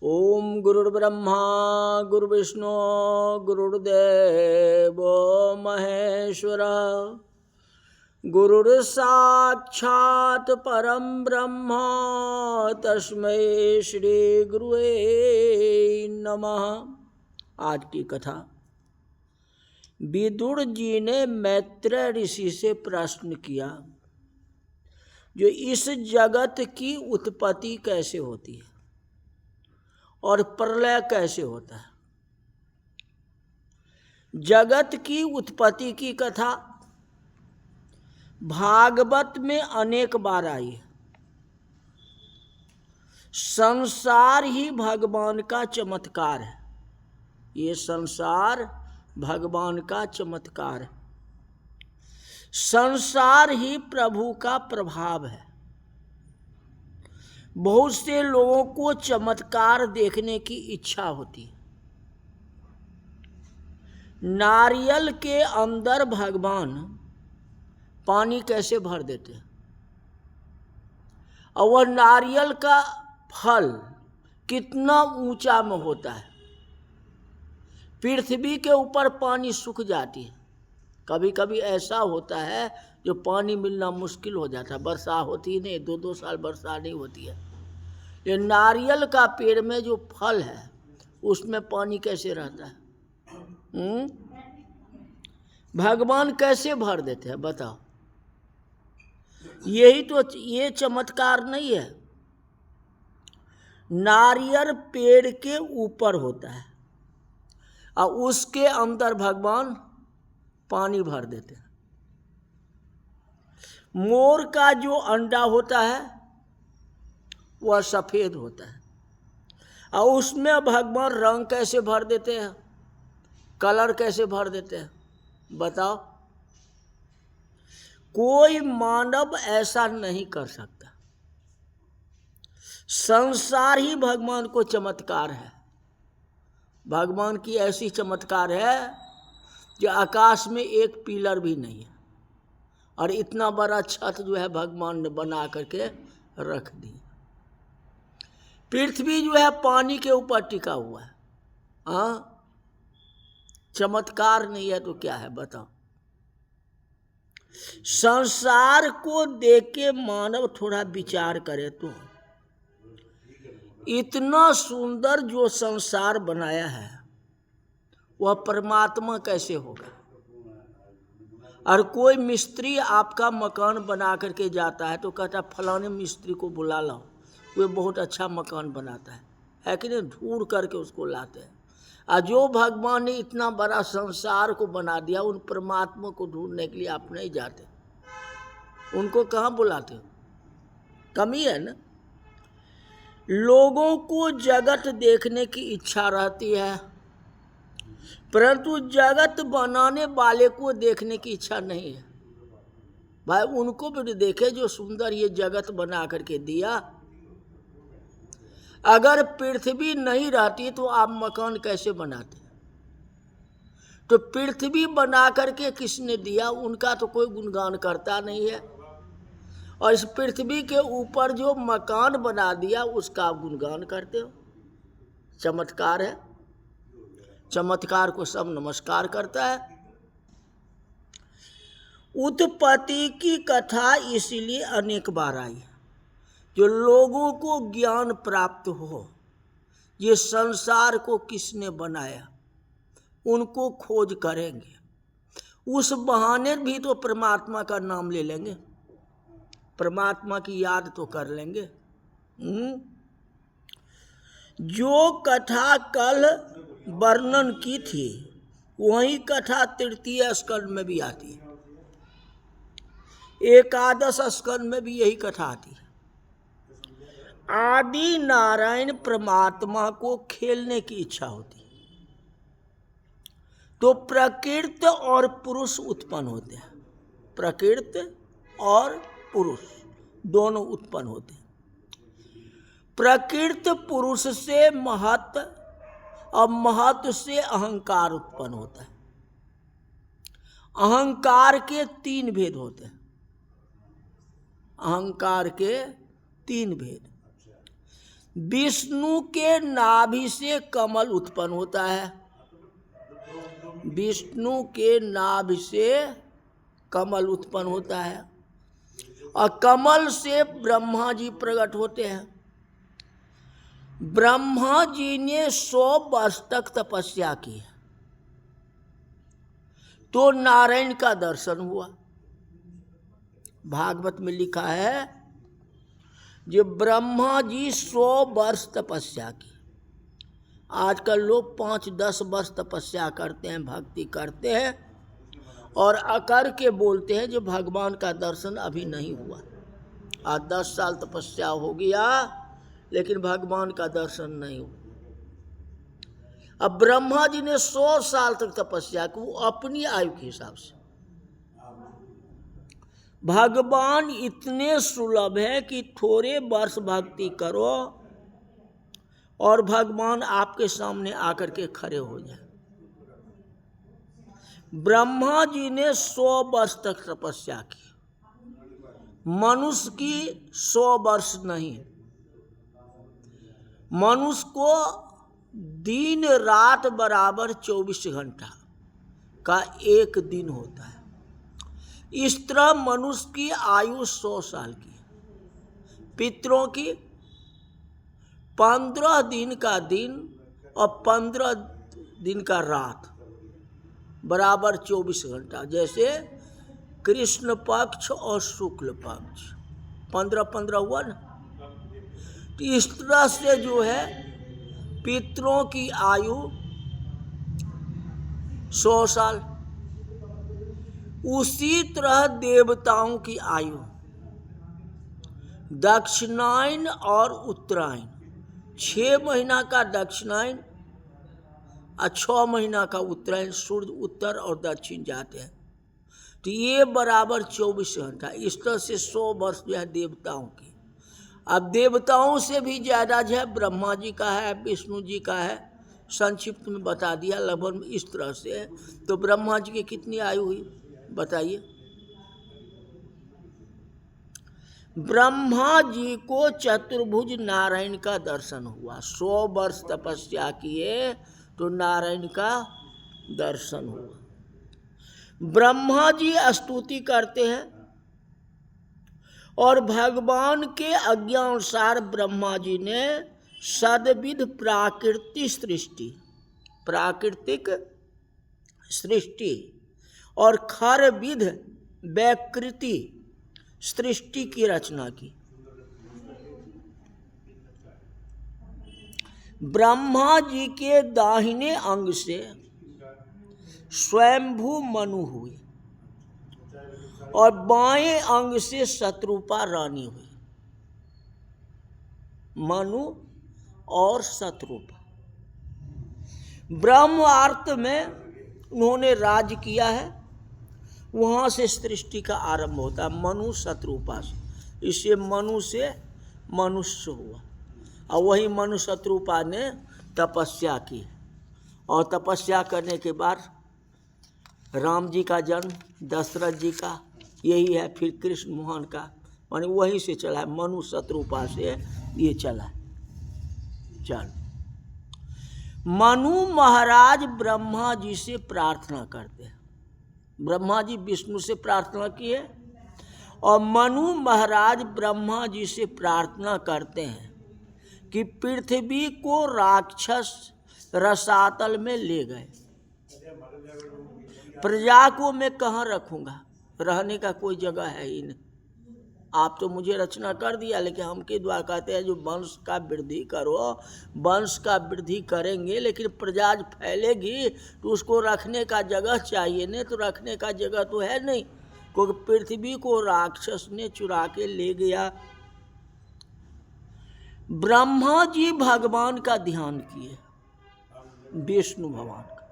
ओम गुरुर्ब्रह्मा गुरुर्विष्णु गुरुर्देव महेश्वर गुरुर्साक्षात् परम ब्रह्म तस्मै श्री गुरुवे नमः। आज की कथा, विदुर जी ने मैत्रेय ऋषि से प्रश्न किया, जो इस जगत की उत्पत्ति कैसे होती है और प्रलय कैसे होता है। जगत की उत्पत्ति की कथा भागवत में अनेक बार आई है। संसार ही भगवान का चमत्कार है। ये संसार भगवान का चमत्कार है। संसार ही प्रभु का प्रभाव है। बहुत से लोगों को चमत्कार देखने की इच्छा होती है। नारियल के अंदर भगवान पानी कैसे भर देते हैं, और वह नारियल का फल कितना ऊंचा में होता है। पृथ्वी के ऊपर पानी सूख जाती है। कभी कभी ऐसा होता है जो पानी मिलना मुश्किल हो जाता है। वर्षा होती ही नहीं, 2-2 साल वर्षा नहीं होती है। ये नारियल का पेड़ में जो फल है उसमें पानी कैसे रहता है? भगवान कैसे भर देते हैं, बताओ। यही तो, ये चमत्कार नहीं है। नारियल पेड़ के ऊपर होता है और उसके अंदर भगवान पानी भर देते हैं। मोर का जो अंडा होता है वह सफेद होता है और उसमें भगवान रंग कैसे भर देते हैं, कलर कैसे भर देते हैं, बताओ। कोई मानव ऐसा नहीं कर सकता। संसार ही भगवान को चमत्कार है। भगवान की ऐसी चमत्कार है कि आकाश में एक पिलर भी नहीं है और इतना बड़ा छत जो है भगवान ने बना करके रख दी। पृथ्वी जो है पानी के ऊपर टिका हुआ है। हाँ, चमत्कार नहीं है तो क्या है, बताओ। संसार को देख के मानव थोड़ा विचार करे तो इतना सुंदर जो संसार बनाया है वह परमात्मा कैसे होगा। और कोई मिस्त्री आपका मकान बना करके जाता है तो कहता है फलाने मिस्त्री को बुला लाओ, वो बहुत अच्छा मकान बनाता है कि नहीं। ढूंढ करके उसको लाते हैं। और जो भगवान ने इतना बड़ा संसार को बना दिया, उन परमात्मा को ढूंढने के लिए आप नहीं जाते, उनको कहाँ बुलाते हो? कमी है ना। लोगों को जगत देखने की इच्छा रहती है, परंतु जगत बनाने वाले को देखने की इच्छा नहीं है। भाई उनको भी देखे जो सुंदर ये जगत बना करके दिया। अगर पृथ्वी नहीं रहती तो आप मकान कैसे बनाते? तो पृथ्वी बना करके किसने दिया, उनका तो कोई गुणगान करता नहीं है। और इस पृथ्वी के ऊपर जो मकान बना दिया उसका आप गुणगान करते हो। चमत्कार है। चमत्कार को सब नमस्कार करता है। उत्पत्ति की कथा इसलिए अनेक बार आई है, जो लोगों को ज्ञान प्राप्त हो। ये संसार को किसने बनाया उनको खोज करेंगे। उस बहाने भी तो परमात्मा का नाम ले लेंगे, परमात्मा की याद तो कर लेंगे। जो कथा कल वर्णन की थी वही कथा तृतीय स्कंद में भी आती है, एकादश स्कंद में भी यही कथा आती है। आदि नारायण परमात्मा को खेलने की इच्छा होती है तो प्रकृति और पुरुष उत्पन्न होते हैं। प्रकृति और पुरुष दोनों उत्पन्न होते हैं। प्रकृति पुरुष से महत्व और महत्व से अहंकार उत्पन्न होता है। अहंकार के 3 भेद होते हैं। अहंकार के 3 भेद। विष्णु के नाभि से कमल उत्पन्न होता है। विष्णु के नाभि से कमल उत्पन्न होता है और कमल से ब्रह्मा जी प्रकट होते हैं। ब्रह्मा जी ने 100 वर्ष तक तपस्या की तो नारायण का दर्शन हुआ। भागवत में लिखा है जो ब्रह्मा जी 100 वर्ष तपस्या की। आजकल लोग 5-10 वर्ष तपस्या करते हैं, भक्ति करते हैं और अकर के बोलते हैं जो भगवान का दर्शन अभी नहीं हुआ। आज 10 साल तपस्या हो गया लेकिन भगवान का दर्शन नहीं हुआ। अब ब्रह्मा जी ने 100 साल तक तपस्या की, वो अपनी आयु के हिसाब से। भगवान इतने सुलभ है कि थोड़े वर्ष भक्ति करो और भगवान आपके सामने आकर के खड़े हो जाए। ब्रह्मा जी ने 100 वर्ष तक तपस्या की, मनुष्य की 100 वर्ष नहीं। मनुष्य को दिन रात बराबर 24 घंटा का एक दिन होता है। इस तरह मनुष्य की आयु 100 साल की है। पितरों की 15 दिन का दिन और 15 दिन का रात बराबर 24 घंटा। जैसे कृष्ण पक्ष और शुक्ल पक्ष 15-15 हुआ ना। तो इस तरह से जो है पितरों की आयु 100 साल, उसी तरह देवताओं की आयु दक्षिणायन और उत्तरायण, 6 महीना का दक्षिणायन और 6 महीना का उत्तरायण। सूर्य उत्तर और दक्षिण जाते हैं तो ये बराबर 24 घंटा। इस तरह से 100 वर्ष जो है देवताओं की। अब देवताओं से भी ज़्यादा जो है ब्रह्मा जी का है, विष्णु जी का है। संक्षिप्त में बता दिया लगभग इस तरह से। तो ब्रह्मा जी की कितनी आयु हुई बताइए। ब्रह्मा जी को चतुर्भुज नारायण का दर्शन हुआ। 100 वर्ष तपस्या किए तो नारायण का दर्शन हुआ। ब्रह्मा जी स्तुति करते हैं और भगवान के आज्ञानुसार ब्रह्मा जी ने सद्विध प्राकृतिक सृष्टि और खरविध वैकृति सृष्टि की रचना की। ब्रह्मा जी के दाहिने अंग से स्वयंभू मनु हुई और बाएं अंग से शत्रुपा रानी हुई। मनु और शत्रुपा ब्रह्म अर्थ में उन्होंने राज किया है। वहाँ से सृष्टि का आरंभ होता है, मनु शत्रुपा से। इससे मनु से मनुष्य हुआ और वही मनु शत्रुपा ने तपस्या की और तपस्या करने के बाद राम जी का जन्म, दशरथ जी का यही है, फिर कृष्ण मोहन का, माने वहीं से चला है। मनु शत्रुपा से ये चला है। चल मनु महाराज ब्रह्मा जी से प्रार्थना करते हैं। ब्रह्मा जी विष्णु से प्रार्थना किए और मनु महाराज ब्रह्मा जी से प्रार्थना करते हैं कि पृथ्वी को राक्षस रसातल में ले गए, प्रजा को मैं कहाँ रखूँगा, रहने का कोई जगह है ही नहीं। आप तो मुझे रचना कर दिया, लेकिन हम के द्वारा कहते हैं जो वंश का वृद्धि करो, वंश का वृद्धि करेंगे लेकिन प्रजा फैलेगी तो उसको रखने का जगह चाहिए। नहीं तो रखने का जगह तो है नहीं, क्योंकि पृथ्वी को राक्षस ने चुरा के ले गया। ब्रह्मा जी भगवान का ध्यान किए, विष्णु भगवान का,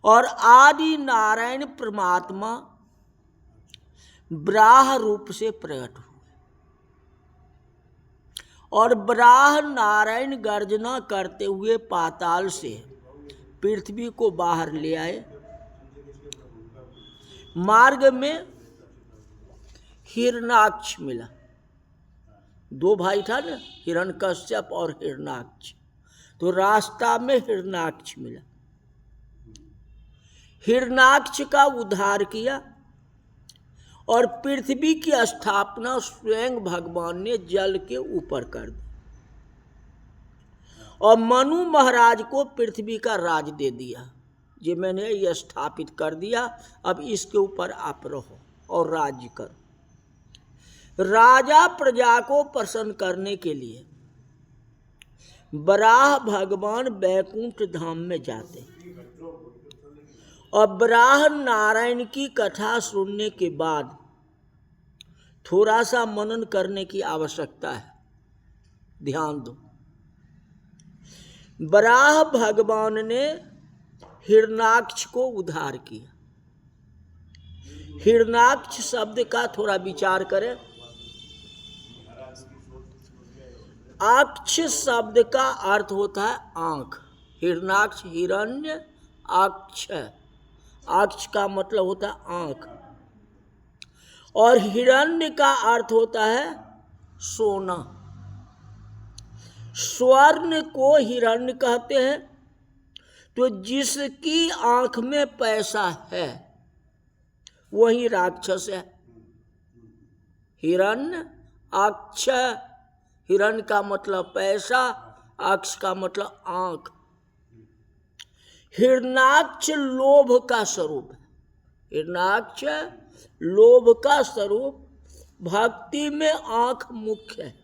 और आदि नारायण परमात्मा ब्राह रूप से प्रकट हुए और ब्राह नारायण गर्जना करते हुए पाताल से पृथ्वी को बाहर ले आए। मार्ग में हिरणाक्ष मिला, दो भाई था ना, हिरण्यकश्यप और हिरण्याक्ष। तो रास्ता में हिरण्याक्ष मिला, हिरण्याक्ष का उद्धार किया और पृथ्वी की स्थापना स्वयं भगवान ने जल के ऊपर कर दी और मनु महाराज को पृथ्वी का राज दे दिया। जे मैंने ये स्थापित कर दिया, अब इसके ऊपर आप रहो और राज्य करो। राजा प्रजा को प्रसन्न करने के लिए वराह भगवान बैकुंठ धाम में जाते और वराह नारायण की कथा सुनने के बाद थोड़ा सा मनन करने की आवश्यकता है। ध्यान दो, वराह भगवान ने हिरण्याक्ष को उद्धार किया। हिरण्याक्ष शब्द का थोड़ा विचार करें। अक्ष शब्द का अर्थ होता है आंख। हिरण्याक्ष, हिरण्य अक्ष, अक्ष का मतलब होता है आंख। और हिरण्य का अर्थ होता है सोना। स्वर्ण को हिरण्य कहते हैं। तो जिसकी आंख में पैसा है वही राक्षस है। हिरण्य अक्ष, हिरण्य का मतलब पैसा, अक्ष का मतलब आंख। हिरण्याक्ष लोभ का स्वरूप है। हिरण्याक्ष लोभ का स्वरूप। भक्ति में आंख मुख्य है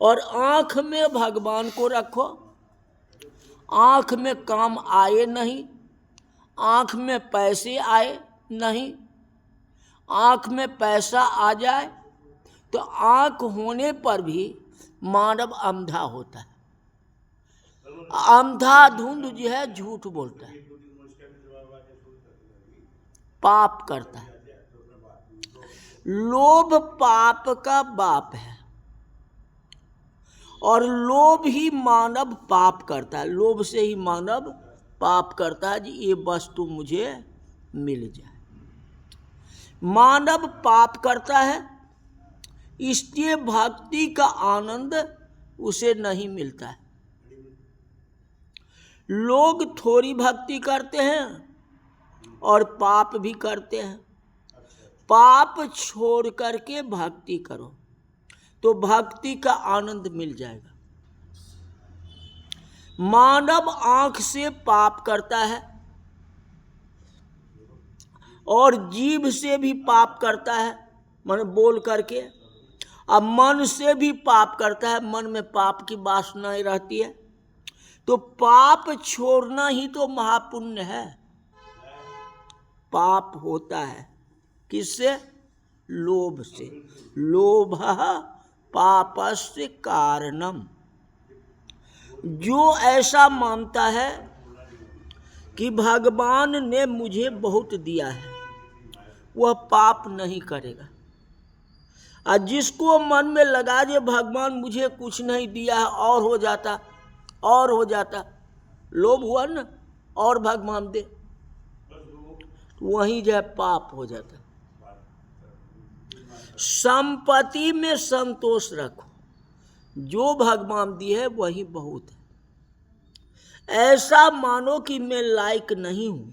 और आंख में भगवान को रखो। आंख में काम आए नहीं, आंख में पैसे आए नहीं। आंख में पैसा आ जाए तो आंख होने पर भी मानव अंधा होता है। अंधाधुंध जो है झूठ बोलता है, पाप करता है। लोभ पाप का बाप है और लोभ ही मानव पाप करता है। लोभ से ही मानव पाप करता है जी ये वस्तु मुझे मिल जाए। मानव पाप करता है, इसलिए भक्ति का आनंद उसे नहीं मिलता है। लोग थोड़ी भक्ति करते हैं और पाप भी करते हैं। पाप छोड़ करके भक्ति करो तो भक्ति का आनंद मिल जाएगा। मानव आंख से पाप करता है और जीभ से भी पाप करता है, मन बोल करके। अब मन से भी पाप करता है, मन में पाप की वासना रहती है। तो पाप छोड़ना ही तो महापुण्य है। पाप होता है किससे? लोभ से। लोभ पापस्य कारणम। जो ऐसा मानता है कि भगवान ने मुझे बहुत दिया है वह पाप नहीं करेगा। और जिसको मन में लगा जे भगवान मुझे कुछ नहीं दिया है और हो जाता और हो जाता, लोभ हुआ ना, और भगवान दे, वही जो है पाप हो जाता। संपत्ति में संतोष रखो, जो भगवान दिए है वही बहुत है। ऐसा मानो कि मैं लायक नहीं हूं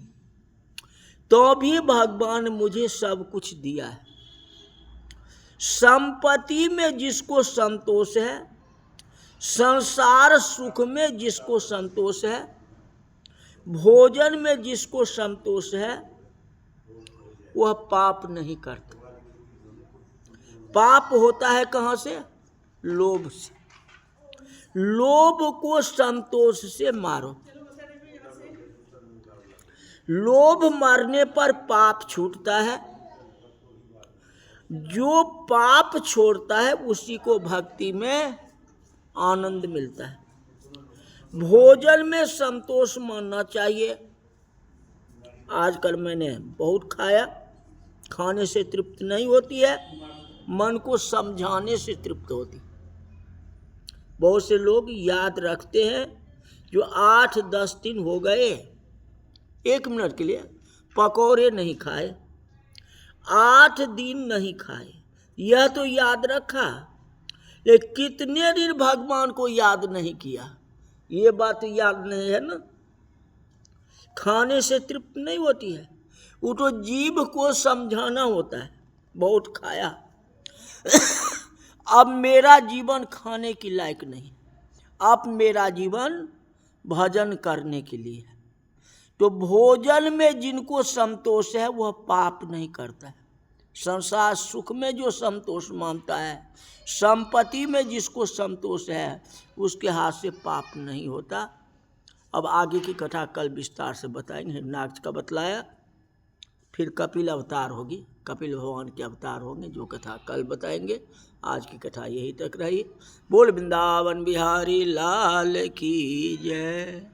तो भी भगवान मुझे सब कुछ दिया है। संपत्ति में जिसको संतोष है, संसार सुख में जिसको संतोष है, भोजन में जिसको संतोष है, वह पाप नहीं करता। पाप होता है कहाँ से? लोभ से। लोभ को संतोष से मारो। लोभ मारने पर पाप छूटता है। जो पाप छोड़ता है उसी को भक्ति में आनंद मिलता है। भोजन में संतोष मानना चाहिए। आजकल मैंने बहुत खाया, खाने से तृप्त नहीं होती है, मन को समझाने से तृप्त होती। बहुत से लोग याद रखते हैं जो 8-10 दिन हो गए 1 मिनट के लिए पकौड़े नहीं खाए, 8 दिन नहीं खाए, यह तो याद रखा लेकिन कितने दिन भगवान को याद नहीं किया, ये बात याद नहीं है ना। खाने से तृप्त नहीं होती है, वो तो जीभ को समझाना होता है। बहुत खाया, अब मेरा जीवन खाने की लायक नहीं, अब मेरा जीवन भजन करने के लिए है। तो भोजन में जिनको संतोष है वह पाप नहीं करता है। संसार सुख में जो संतोष मानता है, संपत्ति में जिसको संतोष है, उसके हाथ से पाप नहीं होता। अब आगे की कथा कल विस्तार से बताएंगे। नाग का बतलाया, फिर कपिल अवतार होगी, कपिल भगवान के अवतार होंगे, जो कथा कल बताएंगे। आज की कथा यही तक रही। बोल वृंदावन बिहारी लाल की जय।